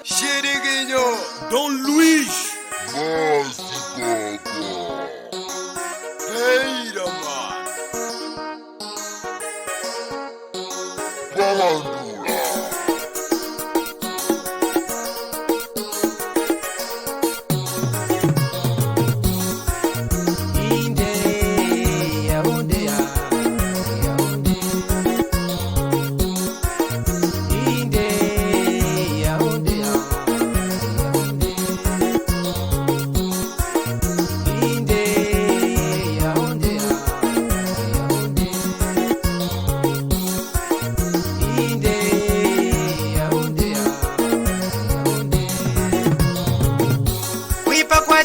Chiriguinho, Dom Luiz, Peira, mano.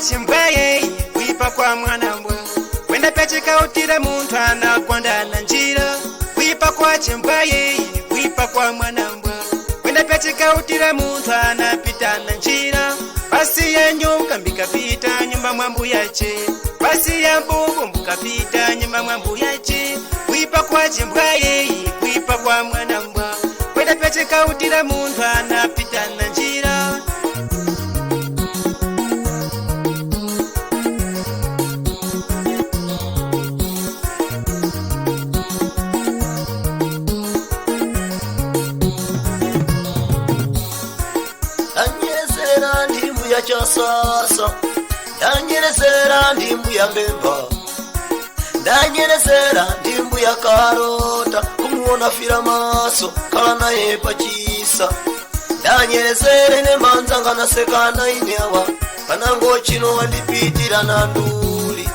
Chimbaye kuipa kwa mwanambwa wenda pecheka utire muntu anakwanda na njira kuipa kwa chimbaye kuipa kwa mwanambwa wenda pecheka utire muntu anapita na njira basi ya nyuka mbikapita nyumba mwambu yache basi ya mbugu mbukapita nyumba mwambu yache kuipa kwa chimbaye kuipa kwa mwanambwa wenda pecheka utire muntu anapita na njira Sasa ndanyerezera ndimbu ya mbemba ndanyerezera ndimbu ya karota kumuona fira maso kala naye pachisa ndanyerezere ne manzanga nasekana inewa panango chino wandipitira na nduli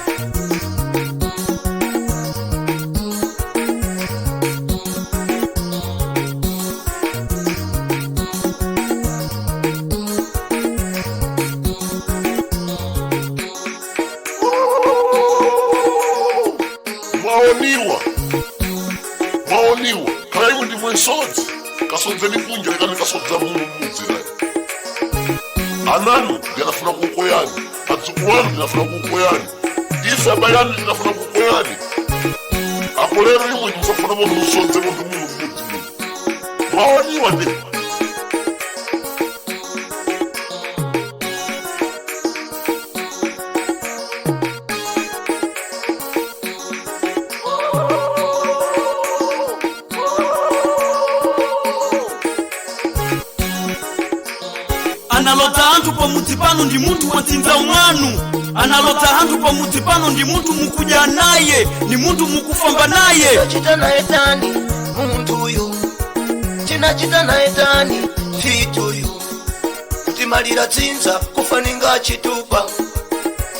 Maoniwa, kaimu ndi mwensodzi, kasodze lipunja likani kasodza mungu muzira. Ananu, yanafuna kukoyani, adzikuwanu yanafuna kukoyani, isa bayani yanafuna kukoyani. Akolero imwe msafuna mungu musodze mungu muzira. Maoniwa ndi. analota anthu pamudzi pano ndi munthu watsinza umwanu. Analota anthu pamudzi pano ndi munthu mukuja naye, ndi munthu mukufamba naye. Chita naye tani muntu uyu, chinachita naye tani fitu uyu, kuti malira tsinza kufaninga chitupa.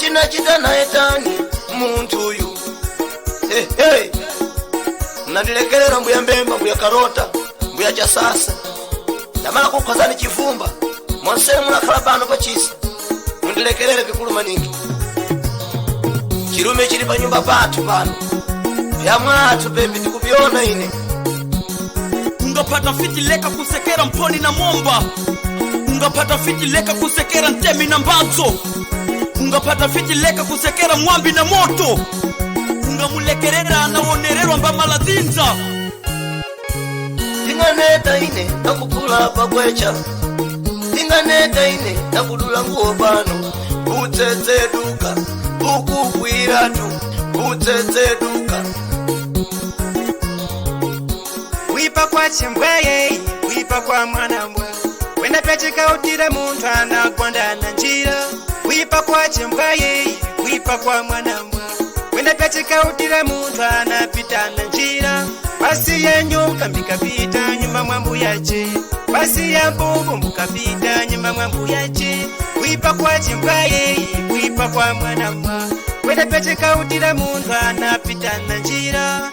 Chinachita naye tani muntu uyu. Hey, hey. Mnandilekelera mbuya mbemba, mbuya karota, mbuya chasasa. Ndamala kukhazani chivumba. Mwansere muna kalabano pachisa mundilekelele vikulu maningi chilume chili pa nyumba patu pano ya mwatu bembi ndikubiona ine ungapata fiti leka kusekera mponi na momba ungapata fiti leka kusekera ntemi na mbazo ungapata fiti leka kusekera mwambi na moto ungamulekerera anawonererwa mba malazinza tinganeta ine nakukula pagwecha tinganeta ine nakudula nguo pano utsetse duka ukugwira tu utsetse duka wipa kwa chimbwaye wipa kwa mwanambwa wenda pecheka utire muntu anakwanda na njira wipa kwa chimbwaye wipa kwa mwanambwa wenda pecheka utire muntu anapita na njira basi ya nyuka mbikapita nyumba mwambu yache basi ya mbugu mbukapita nyumba mwambu yache wipa kwa chimbwaye wipa kwa mwanambwa wenda pecheka utire muntu anapita na njira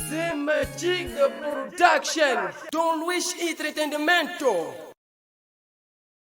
Zimejiga Production, Dom Luiz Entretenimento.